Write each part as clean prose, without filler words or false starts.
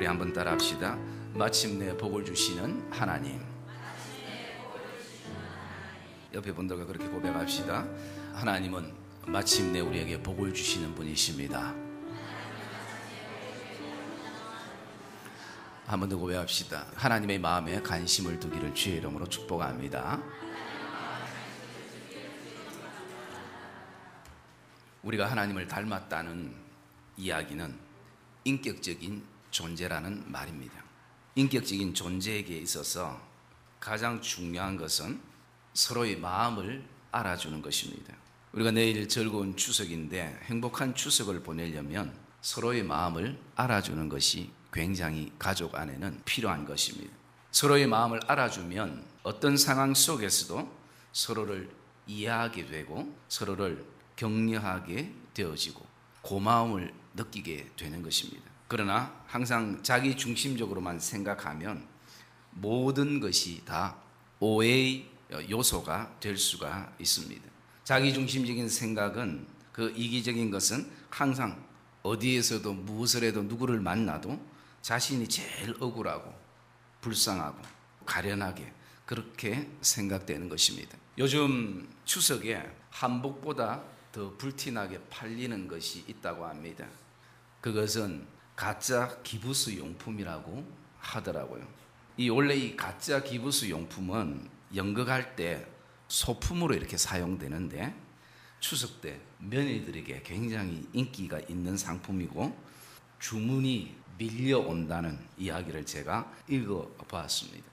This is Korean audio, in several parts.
우리 한번 따라 합시다. 마침내 복을 주시는 하나님. 옆에 분들과 그렇게 고백합시다. 하나님은 마침내 우리에게 복을 주시는 분이십니다. 한 번 더 고백합시다. 하나님의 마음에 관심을 두기를 주의 이름으로 축복합니다. 우리가 하나님을 닮았다는 이야기는 인격적인 존재라는 말입니다. 인격적인 존재에게 있어서 가장 중요한 것은 서로의 마음을 알아주는 것입니다. 우리가 내일 즐거운 추석인데 행복한 추석을 보내려면 서로의 마음을 알아주는 것이 굉장히 가족 안에는 필요한 것입니다. 서로의 마음을 알아주면 어떤 상황 속에서도 서로를 이해하게 되고 서로를 격려하게 되어지고 고마움을 느끼게 되는 것입니다. 그러나 항상 자기 중심적으로만 생각하면 모든 것이 다 오해의 요소가 될 수가 있습니다. 자기 중심적인 생각은, 그 이기적인 것은 항상 어디에서도 무엇을 해도 누구를 만나도 자신이 제일 억울하고 불쌍하고 가련하게 그렇게 생각되는 것입니다. 요즘 추석에 한복보다 더 불티나게 팔리는 것이 있다고 합니다. 그것은 가짜 기부스 용품이라고 하더라고요. 원래 이 가짜 기부스 용품은 연극할 때 소품으로 이렇게 사용되는데 추석 때 며느리들에게 굉장히 인기가 있는 상품이고 주문이 밀려온다는 이야기를 제가 읽어보았습니다.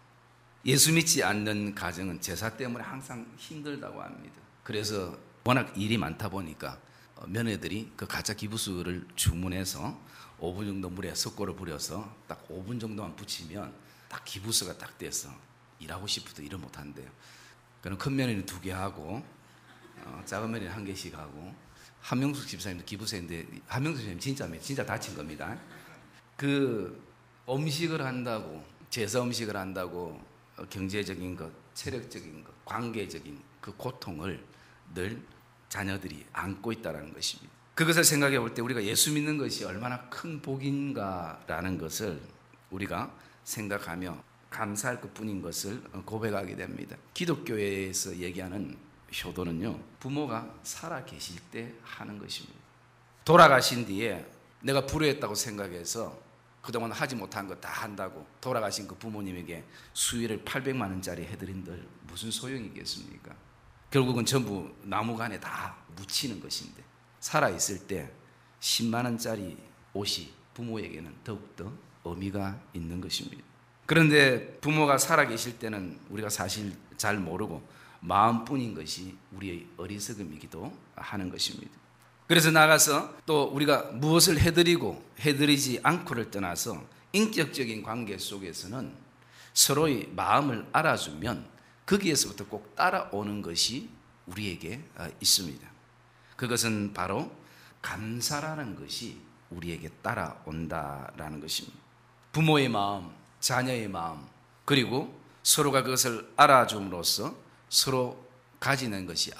예수 믿지 않는 가정은 제사 때문에 항상 힘들다고 합니다. 그래서 워낙 일이 많다 보니까 며느리들이 그 가짜 기부스를 주문해서 5분 정도 물에 석고를 부려서 딱 5분 정도만 붙이면 딱 기부스가 딱 돼서 일하고 싶어도 일을 못한대요. 그럼 큰 며느리는 2개 하고 작은 며느리는 1개씩 하고, 한명숙 집사님도 기부스인데 한명숙 집사님 진짜 다친 겁니다. 그 음식을 한다고, 제사 음식을 한다고 경제적인 것, 체력적인 것, 관계적인 그 고통을 늘 자녀들이 안고 있다는 것입니다. 그것을 생각해 볼 때 우리가 예수 믿는 것이 얼마나 큰 복인가라는 것을 우리가 생각하며 감사할 것뿐인 것을 고백하게 됩니다. 기독교에서 얘기하는 효도는요, 부모가 살아 계실 때 하는 것입니다. 돌아가신 뒤에 내가 불효했다고 생각해서 그동안 하지 못한 거 다 한다고 돌아가신 그 부모님에게 수의를 800만 원짜리 해드린들 무슨 소용이 있겠습니까? 결국은 전부 나무간에 다 묻히는 것인데, 살아있을 때 10만 원짜리 옷이 부모에게는 더욱더 의미가 있는 것입니다. 그런데 부모가 살아계실 때는 우리가 사실 잘 모르고 마음뿐인 것이 우리의 어리석음이기도 하는 것입니다. 그래서 나가서 또 우리가 무엇을 해드리고 해드리지 않고를 떠나서 인격적인 관계 속에서는 서로의 마음을 알아주면 거기에서부터 꼭 따라오는 것이 우리에게 있습니다. 그것은 바로 감사라는 것이 우리에게 따라온다라는 것입니다. 부모의 마음, 자녀의 마음, 그리고 서로가 그것을 알아줌으로써 서로 가지는 것이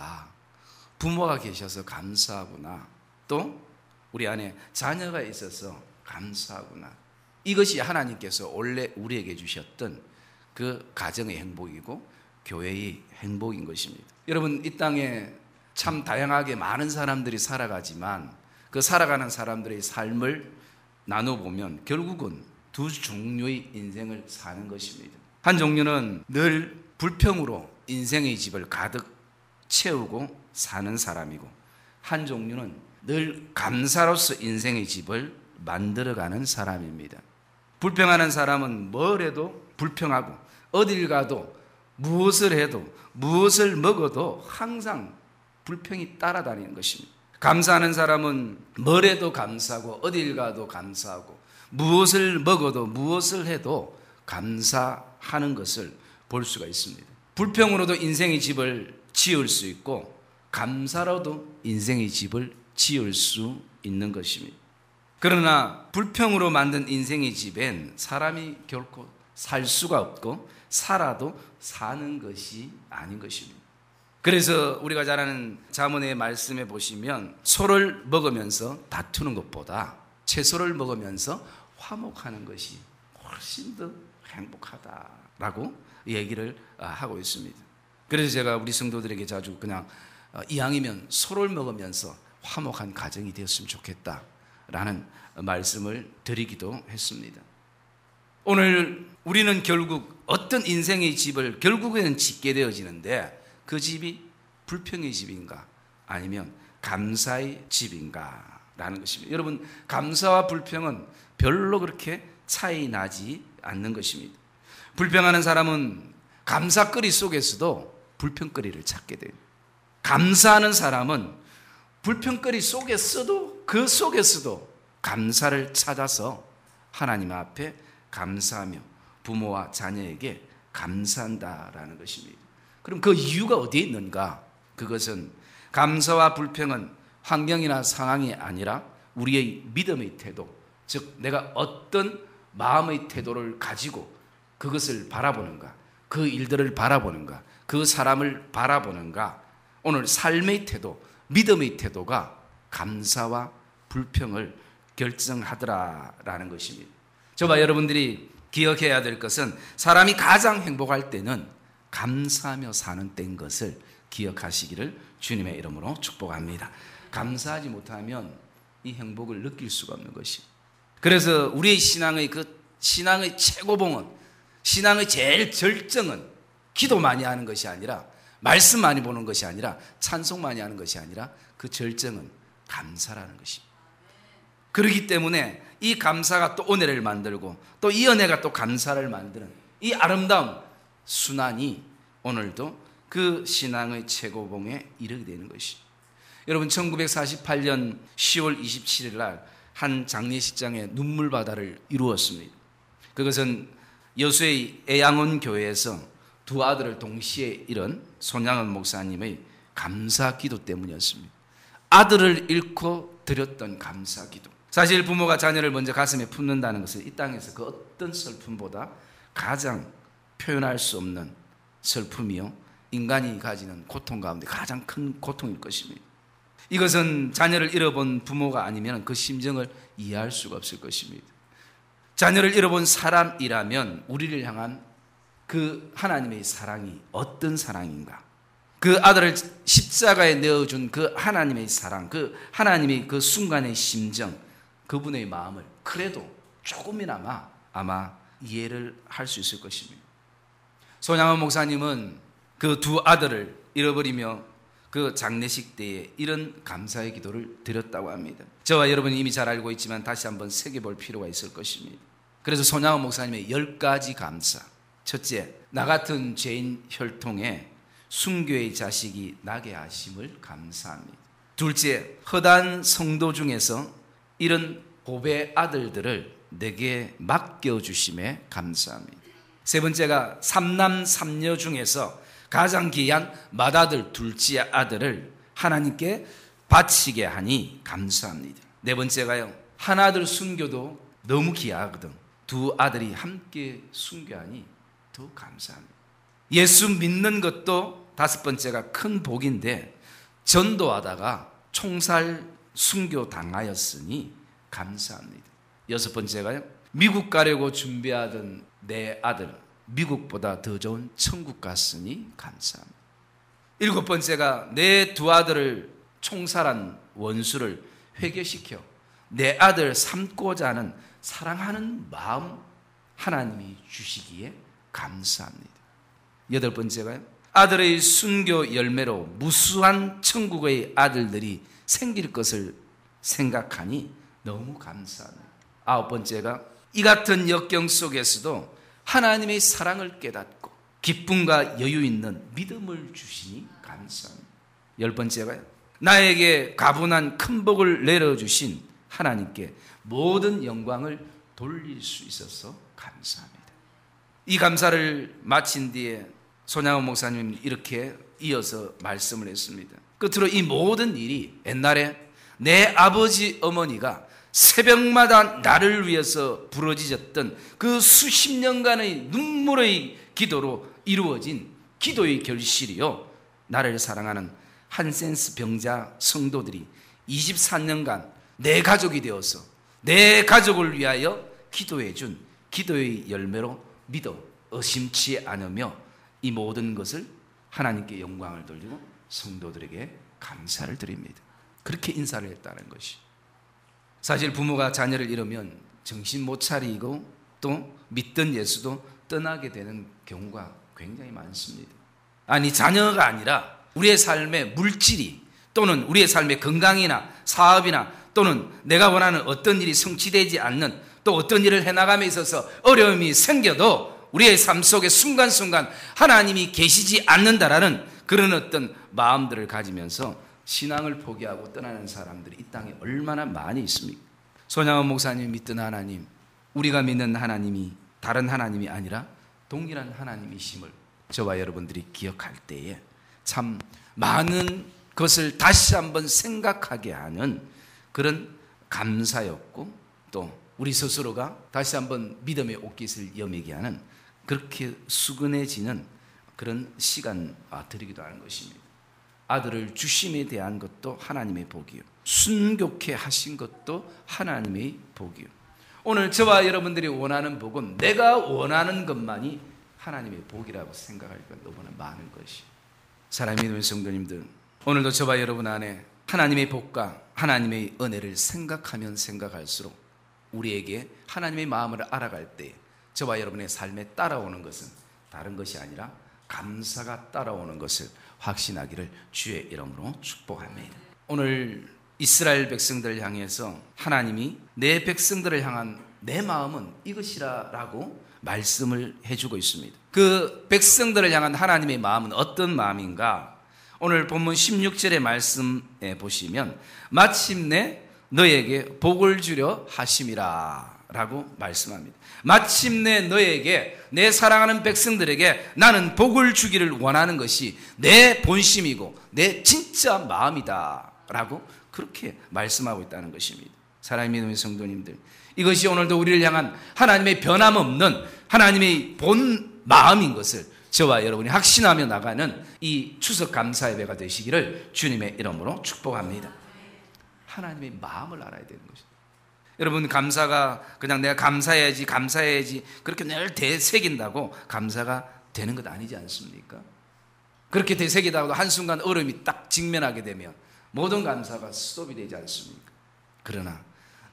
부모가 계셔서 감사하구나, 또 우리 안에 자녀가 있어서 감사하구나. 이것이 하나님께서 원래 우리에게 주셨던 그 가정의 행복이고 교회의 행복인 것입니다. 여러분, 이 땅에 참 다양하게 많은 사람들이 살아가지만 그 살아가는 사람들의 삶을 나눠보면 결국은 2 종류의 인생을 사는 것입니다. 한 종류는 늘 불평으로 인생의 집을 가득 채우고 사는 사람이고, 한 종류는 늘 감사로서 인생의 집을 만들어가는 사람입니다. 불평하는 사람은 뭘 해도 불평하고 어딜 가도 무엇을 해도 무엇을 먹어도 항상 불평이 따라다니는 것입니다. 감사하는 사람은 뭘 해도 감사하고 어딜 가도 감사하고 무엇을 먹어도 무엇을 해도 감사하는 것을 볼 수가 있습니다. 불평으로도 인생의 집을 지을 수 있고 감사로도 인생의 집을 지을 수 있는 것입니다. 그러나 불평으로 만든 인생의 집엔 사람이 결코 살 수가 없고 살아도 사는 것이 아닌 것입니다. 그래서 우리가 잘 아는 잠언의 말씀에 보시면 소를 먹으면서 다투는 것보다 채소를 먹으면서 화목하는 것이 훨씬 더 행복하다라고 얘기를 하고 있습니다. 그래서 제가 우리 성도들에게 자주 그냥 이왕이면 소를 먹으면서 화목한 가정이 되었으면 좋겠다라는 말씀을 드리기도 했습니다. 오늘 우리는 결국 어떤 인생의 집을 결국에는 짓게 되어지는데 그 집이 불평의 집인가 아니면 감사의 집인가 라는 것입니다. 여러분, 감사와 불평은 별로 그렇게 차이 나지 않는 것입니다. 불평하는 사람은 감사거리 속에서도 불평거리를 찾게 돼요. 감사하는 사람은 불평거리 속에서도 그 속에서도 감사를 찾아서 하나님 앞에 감사하며 부모와 자녀에게 감사한다라는 것입니다. 그럼 그 이유가 어디에 있는가? 그것은 감사와 불평은 환경이나 상황이 아니라 우리의 믿음의 태도, 즉 내가 어떤 마음의 태도를 가지고 그것을 바라보는가, 그 일들을 바라보는가, 그 사람을 바라보는가, 오늘 삶의 태도, 믿음의 태도가 감사와 불평을 결정하더라라는 것입니다. 저와 여러분들이 기억해야 될 것은 사람이 가장 행복할 때는 감사하며 사는 때인 것을 기억하시기를 주님의 이름으로 축복합니다. 감사하지 못하면 이 행복을 느낄 수가 없는 것이. 그래서 우리의 신앙의 최고봉은, 신앙의 제일 절정은 기도 많이 하는 것이 아니라, 말씀 많이 보는 것이 아니라, 찬송 많이 하는 것이 아니라 그 절정은 감사라는 것입니다. 그렇기 때문에 이 감사가 또 은혜를 만들고 또 이 은혜가 또 감사를 만드는 이 아름다운 순환이 오늘도 그 신앙의 최고봉에 이르게 되는 것입니다. 여러분, 1948년 10월 27일 날 한 장례식장에 눈물바다를 이루었습니다. 그것은 여수의 애양원 교회에서 두 아들을 동시에 잃은 손양원 목사님의 감사기도 때문이었습니다. 아들을 잃고 드렸던 감사기도. 사실 부모가 자녀를 먼저 가슴에 품는다는 것은 이 땅에서 그 어떤 슬픔보다 가장 표현할 수 없는 슬픔이요, 인간이 가지는 고통 가운데 가장 큰 고통일 것입니다. 이것은 자녀를 잃어본 부모가 아니면 그 심정을 이해할 수가 없을 것입니다. 자녀를 잃어본 사람이라면 우리를 향한 그 하나님의 사랑이 어떤 사랑인가, 그 아들을 십자가에 내어준 그 하나님의 사랑, 그 하나님의 그 순간의 심정, 그분의 마음을 그래도 조금이나마 아마 이해를 할 수 있을 것입니다. 손양원 목사님은 그 두 아들을 잃어버리며 그 장례식 때에 이런 감사의 기도를 드렸다고 합니다. 저와 여러분이 이미 잘 알고 있지만 다시 한번 새겨볼 필요가 있을 것입니다. 그래서 손양원 목사님의 10가지 감사. 첫째, 나 같은 죄인 혈통에 순교의 자식이 나게 하심을 감사합니다. 둘째, 허다한 성도 중에서 이런 고배 아들들을 내게 맡겨주심에 감사합니다. 세 번째가 삼남 삼녀 중에서 가장 귀한 맏아들 둘째 아들을 하나님께 바치게 하니 감사합니다. 네 번째가요, 하나들 순교도 너무 귀하거든 두 아들이 함께 순교하니 더 감사합니다. 예수 믿는 것도 다섯 번째가 큰 복인데 전도하다가 총살 순교 당하였으니 감사합니다. 여섯 번째가요, 미국 가려고 준비하던 내 아들 미국보다 더 좋은 천국 갔으니 감사합니다. 일곱 번째가 내 두 아들을 총살한 원수를 회개시켜 내 아들 삼고자 하는 사랑하는 마음 하나님이 주시기에 감사합니다. 여덟 번째가요, 아들의 순교 열매로 무수한 천국의 아들들이 생길 것을 생각하니 너무 감사합니다. 아홉 번째가 이 같은 역경 속에서도 하나님의 사랑을 깨닫고 기쁨과 여유 있는 믿음을 주시니 감사합니다. 열 번째가요, 나에게 가분한 큰 복을 내려주신 하나님께 모든 영광을 돌릴 수 있어서 감사합니다. 이 감사를 마친 뒤에 손양원 목사님이 이렇게 이어서 말씀을 했습니다. 끝으로 이 모든 일이 옛날에 내 아버지 어머니가 새벽마다 나를 위해서 부러지셨던 그 수십 년간의 눈물의 기도로 이루어진 기도의 결실이요, 나를 사랑하는 한센스 병자 성도들이 24년간 내 가족이 되어서 내 가족을 위하여 기도해 준 기도의 열매로 믿어 의심치 않으며 이 모든 것을 하나님께 영광을 돌리고 성도들에게 감사를 드립니다. 그렇게 인사를 했다는 것이. 사실 부모가 자녀를 잃으면 정신 못 차리고 또 믿던 예수도 떠나게 되는 경우가 굉장히 많습니다. 아니, 자녀가 아니라 우리의 삶의 물질이 또는 우리의 삶의 건강이나 사업이나 또는 내가 원하는 어떤 일이 성취되지 않는, 또 어떤 일을 해나감에 있어서 어려움이 생겨도 우리의 삶 속에 순간순간 하나님이 계시지 않는다라는 그런 어떤 마음들을 가지면서 신앙을 포기하고 떠나는 사람들이 이 땅에 얼마나 많이 있습니까? 손양원 목사님이 믿던 하나님, 우리가 믿는 하나님이 다른 하나님이 아니라 동일한 하나님이심을 저와 여러분들이 기억할 때에 참 많은 것을 다시 한번 생각하게 하는 그런 감사였고, 또 우리 스스로가 다시 한번 믿음의 옷깃을 여미게 하는, 그렇게 수근해지는 그런 시간과 드리기도 하는 것입니다. 아들을 주심에 대한 것도 하나님의 복이요, 순교케 하신 것도 하나님의 복이요. 오늘 저와 여러분들이 원하는 복은 내가 원하는 것만이 하나님의 복이라고 생각하기가 너무나 많은 것이. 사랑하는 믿음의 성도님들, 오늘도 저와 여러분 안에 하나님의 복과 하나님의 은혜를 생각하면 생각할수록 우리에게 하나님의 마음을 알아갈 때 저와 여러분의 삶에 따라오는 것은 다른 것이 아니라 감사가 따라오는 것을 확신하기를 주의 이름으로 축복합니다. 오늘 이스라엘 백성들을 향해서 하나님이 내 백성들을 향한 내 마음은 이것이라 라고 말씀을 해주고 있습니다. 그 백성들을 향한 하나님의 마음은 어떤 마음인가? 오늘 본문 16절의 말씀에 보시면 마침내 너에게 복을 주려 하심이라 라고 말씀합니다. 마침내 너에게, 내 사랑하는 백성들에게 나는 복을 주기를 원하는 것이 내 본심이고 내 진짜 마음이다 라고 그렇게 말씀하고 있다는 것입니다. 사랑하는 믿음의 성도님들, 이것이 오늘도 우리를 향한 하나님의 변함없는 하나님의 본 마음인 것을 저와 여러분이 확신하며 나가는 이 추석 감사 예배가 되시기를 주님의 이름으로 축복합니다. 하나님의 마음을 알아야 되는 것입니다. 여러분, 감사가 그냥 내가 감사해야지 그렇게 늘 되새긴다고 감사가 되는 것 아니지 않습니까? 그렇게 되새기다가도 한순간 어려움이 딱 직면하게 되면 모든 감사가 스톱이 되지 않습니까? 그러나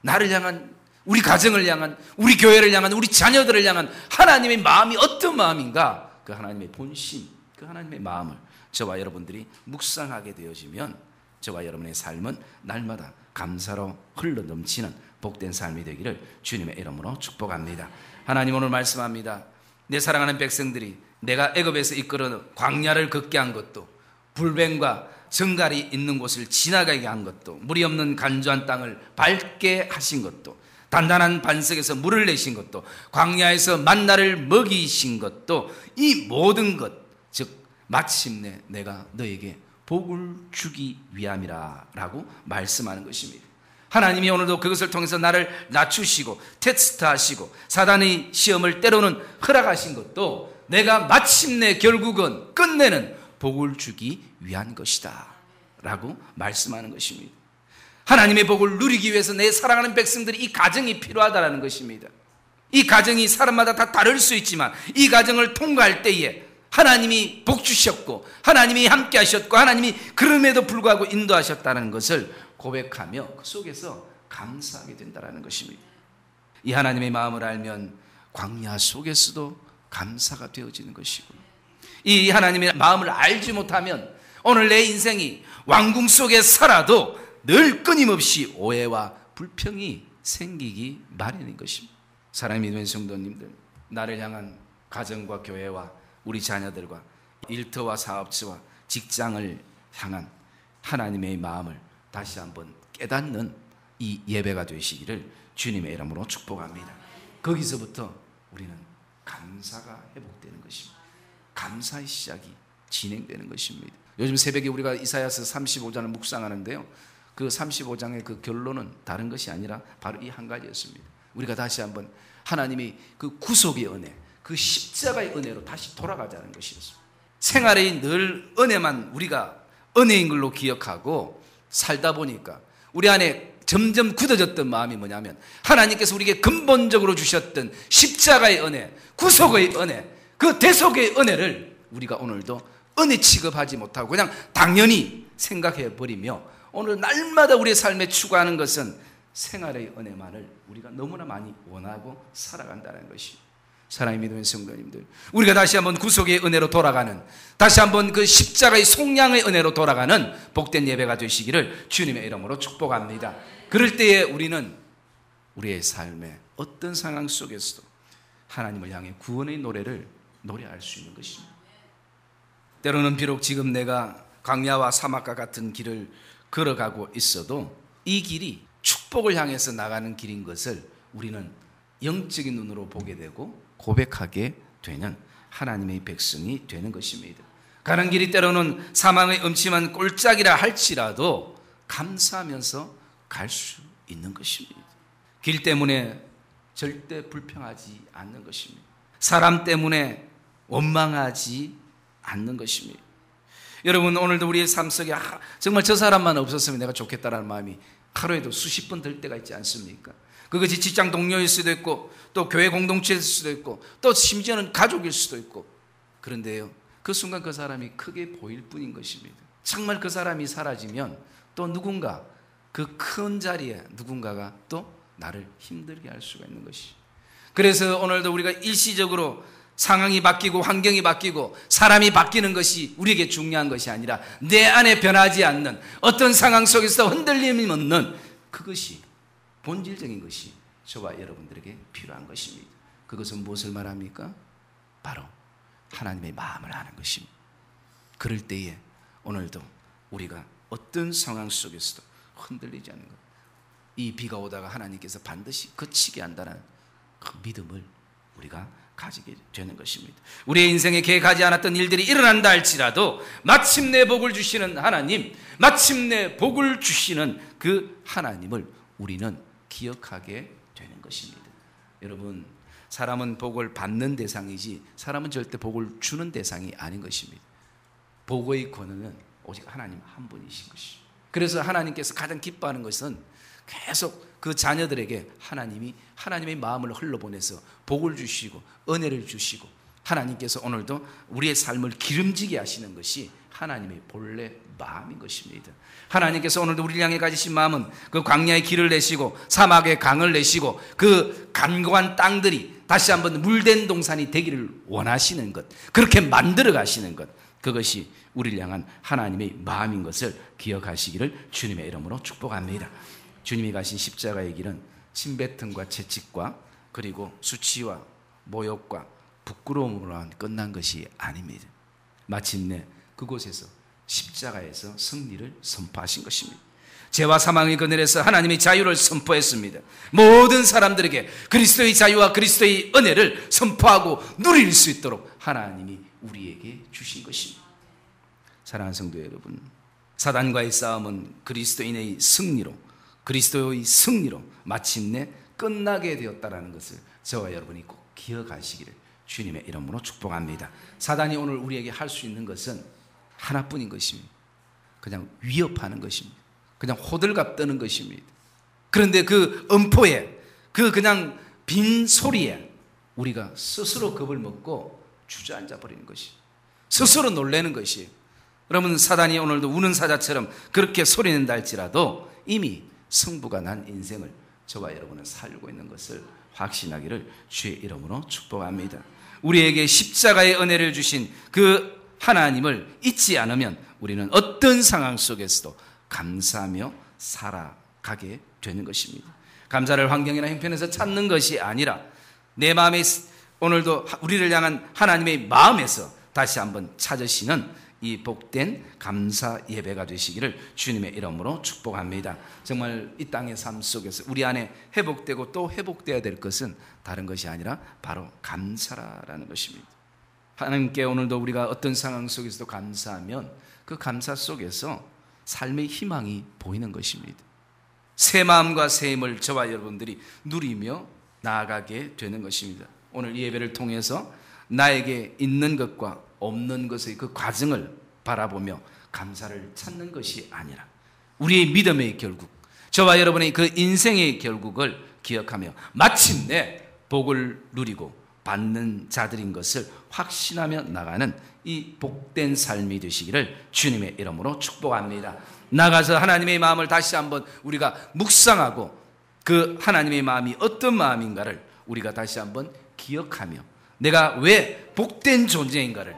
나를 향한, 우리 가정을 향한, 우리 교회를 향한, 우리 자녀들을 향한 하나님의 마음이 어떤 마음인가? 그 하나님의 본심, 그 하나님의 마음을 저와 여러분들이 묵상하게 되어지면 저와 여러분의 삶은 날마다 감사로 흘러넘치는 복된 삶이 되기를 주님의 이름으로 축복합니다. 하나님, 오늘 말씀합니다. 내 사랑하는 백성들이 내가 애굽에서 이끌어 광야를 걷게 한 것도, 불뱀과 정갈이 있는 곳을 지나가게 한 것도, 물이 없는 간조한 땅을 밟게 하신 것도, 단단한 반석에서 물을 내신 것도, 광야에서 만나를 먹이신 것도, 이 모든 것, 즉 마침내 내가 너에게 복을 주기 위함이라 라고 말씀하는 것입니다. 하나님이 오늘도 그것을 통해서 나를 낮추시고 테스트하시고 사단의 시험을 때로는 허락하신 것도 내가 마침내 결국은 끝내는 복을 주기 위한 것이다 라고 말씀하는 것입니다. 하나님의 복을 누리기 위해서 내 사랑하는 백성들이 이 가정이 필요하다는 것입니다. 이 가정이 사람마다 다 다를 수 있지만 이 가정을 통과할 때에 하나님이 복 주셨고 하나님이 함께 하셨고 하나님이 그럼에도 불구하고 인도하셨다는 것을 고백하며 그 속에서 감사하게 된다는 것입니다. 이 하나님의 마음을 알면 광야 속에서도 감사가 되어지는 것이고, 이 하나님의 마음을 알지 못하면 오늘 내 인생이 왕궁 속에 살아도 늘 끊임없이 오해와 불평이 생기기 마련인 것입니다. 사랑하는 믿음의 성도님들, 나를 향한 가정과 교회와 우리 자녀들과 일터와 사업처와 직장을 향한 하나님의 마음을 다시 한번 깨닫는 이 예배가 되시기를 주님의 이름으로 축복합니다. 거기서부터 우리는 감사가 회복되는 것입니다. 감사의 시작이 진행되는 것입니다. 요즘 새벽에 우리가 이사야서 35장을 묵상하는데요, 그 35장의 그 결론은 다른 것이 아니라 바로 이 한 가지였습니다. 우리가 다시 한번 하나님의 그 구속의 은혜, 그 십자가의 은혜로 다시 돌아가자는 것이었습니다. 생활에 늘 은혜만 우리가 은혜인 걸로 기억하고 살다 보니까 우리 안에 점점 굳어졌던 마음이 뭐냐면 하나님께서 우리에게 근본적으로 주셨던 십자가의 은혜, 구속의 은혜, 그 대속의 은혜를 우리가 오늘도 은혜 취급하지 못하고 그냥 당연히 생각해 버리며 오늘 날마다 우리의 삶에 추구하는 것은 생활의 은혜만을 우리가 너무나 많이 원하고 살아간다는 것이, 사랑의 믿음의 성도님들, 우리가 다시 한번 구속의 은혜로 돌아가는, 다시 한번 그 십자가의 속량의 은혜로 돌아가는 복된 예배가 되시기를 주님의 이름으로 축복합니다. 그럴 때에 우리는 우리의 삶의 어떤 상황 속에서도 하나님을 향해 구원의 노래를 노래할 수 있는 것입니다. 때로는 비록 지금 내가 광야와 사막과 같은 길을 걸어가고 있어도 이 길이 축복을 향해서 나가는 길인 것을 우리는 영적인 눈으로 보게 되고 고백하게 되는 하나님의 백성이 되는 것입니다. 가는 길이 때로는 사망의 음침한 꼴짝이라 할지라도 감사하면서 갈 수 있는 것입니다. 길 때문에 절대 불평하지 않는 것입니다. 사람 때문에 원망하지 않는 것입니다. 여러분, 오늘도 우리의 삶 속에 정말 저 사람만 없었으면 내가 좋겠다라는 마음이 하루에도 수십 번 들 때가 있지 않습니까? 그것이 직장 동료일 수도 있고 또 교회 공동체일 수도 있고 또 심지어는 가족일 수도 있고, 그런데요, 그 순간 그 사람이 크게 보일 뿐인 것입니다. 정말 그 사람이 사라지면 또 누군가, 그 큰 자리에 누군가가 또 나를 힘들게 할 수가 있는 것이, 그래서 오늘도 우리가 일시적으로 상황이 바뀌고 환경이 바뀌고 사람이 바뀌는 것이 우리에게 중요한 것이 아니라 내 안에 변하지 않는 어떤 상황 속에서 흔들림이 없는 그것이 본질적인 것이 저와 여러분들에게 필요한 것입니다. 그것은 무엇을 말합니까? 바로 하나님의 마음을 아는 것입니다. 그럴 때에 오늘도 우리가 어떤 상황 속에서도 흔들리지 않는 것, 이 비가 오다가 하나님께서 반드시 그치게 한다는 그 믿음을 우리가 가지게 되는 것입니다. 우리의 인생에 계획하지 않았던 일들이 일어난다 할지라도 마침내 복을 주시는 하나님, 마침내 복을 주시는 그 하나님을 우리는 기억하게 되는 것입니다. 여러분, 사람은 복을 받는 대상이지 사람은 절대 복을 주는 대상이 아닌 것입니다. 복의 권한은 오직 하나님 한 분이신 것이죠. 그래서 하나님께서 가장 기뻐하는 것은 계속 그 자녀들에게 하나님이 하나님의 마음을 흘러보내서 복을 주시고 은혜를 주시고, 하나님께서 오늘도 우리의 삶을 기름지게 하시는 것이 하나님의 본래 마음인 것입니다. 하나님께서 오늘도 우리를 향해 가지신 마음은 그 광야의 길을 내시고 사막의 강을 내시고 그 간고한 땅들이 다시 한번 물된 동산이 되기를 원하시는 것, 그렇게 만들어 가시는 것, 그것이 우리를 향한 하나님의 마음인 것을 기억하시기를 주님의 이름으로 축복합니다. 주님이 가신 십자가의 길은 침뱉음과 채찍과 그리고 수치와 모욕과 부끄러움으로만 끝난 것이 아닙니다. 마침내 그곳에서 십자가에서 승리를 선포하신 것입니다. 죄와 사망의 그늘에서 하나님의 자유를 선포했습니다. 모든 사람들에게 그리스도의 자유와 그리스도의 은혜를 선포하고 누릴 수 있도록 하나님이 우리에게 주신 것입니다. 사랑하는 성도 여러분, 사단과의 싸움은 그리스도인의 승리로, 그리스도의 승리로 마침내 끝나게 되었다는 것을 저와 여러분이 꼭 기억하시기를 주님의 이름으로 축복합니다. 사단이 오늘 우리에게 할 수 있는 것은 하나뿐인 것입니다. 그냥 위협하는 것입니다. 그냥 호들갑 떠는 것입니다. 그런데 그 음포에, 그 그냥 빈 소리에 우리가 스스로 겁을 먹고 주저앉아 버리는 것이, 스스로 놀라는 것이, 여러분, 사단이 오늘도 우는 사자처럼 그렇게 소리낸다 할지라도 이미 승부가 난 인생을 저와 여러분은 살고 있는 것을 확신하기를 주의 이름으로 축복합니다. 우리에게 십자가의 은혜를 주신 그 하나님을 잊지 않으면 우리는 어떤 상황 속에서도 감사하며 살아가게 되는 것입니다. 감사를 환경이나 형편에서 찾는 것이 아니라 내 마음에, 오늘도 우리를 향한 하나님의 마음에서 다시 한번 찾으시는 이 복된 감사 예배가 되시기를 주님의 이름으로 축복합니다. 정말 이 땅의 삶 속에서 우리 안에 회복되고 또 회복되어야 될 것은 다른 것이 아니라 바로 감사라는 것입니다. 하나님께 오늘도 우리가 어떤 상황 속에서도 감사하면 그 감사 속에서 삶의 희망이 보이는 것입니다. 새 마음과 새 힘을 저와 여러분들이 누리며 나아가게 되는 것입니다. 오늘 이 예배를 통해서 나에게 있는 것과 없는 것의 그 과정을 바라보며 감사를 찾는 것이 아니라 우리의 믿음의 결국, 저와 여러분의 그 인생의 결국을 기억하며 마침내 복을 누리고 받는 자들인 것을 확신하며 나가는 이 복된 삶이 되시기를 주님의 이름으로 축복합니다. 나가서 하나님의 마음을 다시 한번 우리가 묵상하고 그 하나님의 마음이 어떤 마음인가를 우리가 다시 한번 기억하며 내가 왜 복된 존재인가를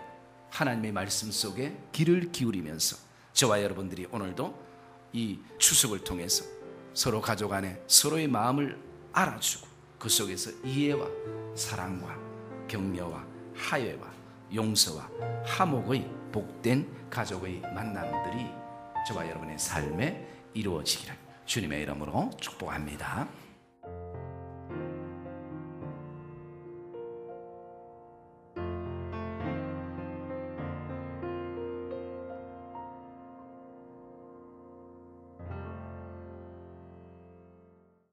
하나님의 말씀 속에 귀를 기울이면서 저와 여러분들이 오늘도 이 추석을 통해서 서로 가족 안에 서로의 마음을 알아주고 그 속에서 이해와 사랑과 격려와 화해와 용서와 화목의 복된 가족의 만남들이 저와 여러분의 삶에 이루어지기를 주님의 이름으로 축복합니다.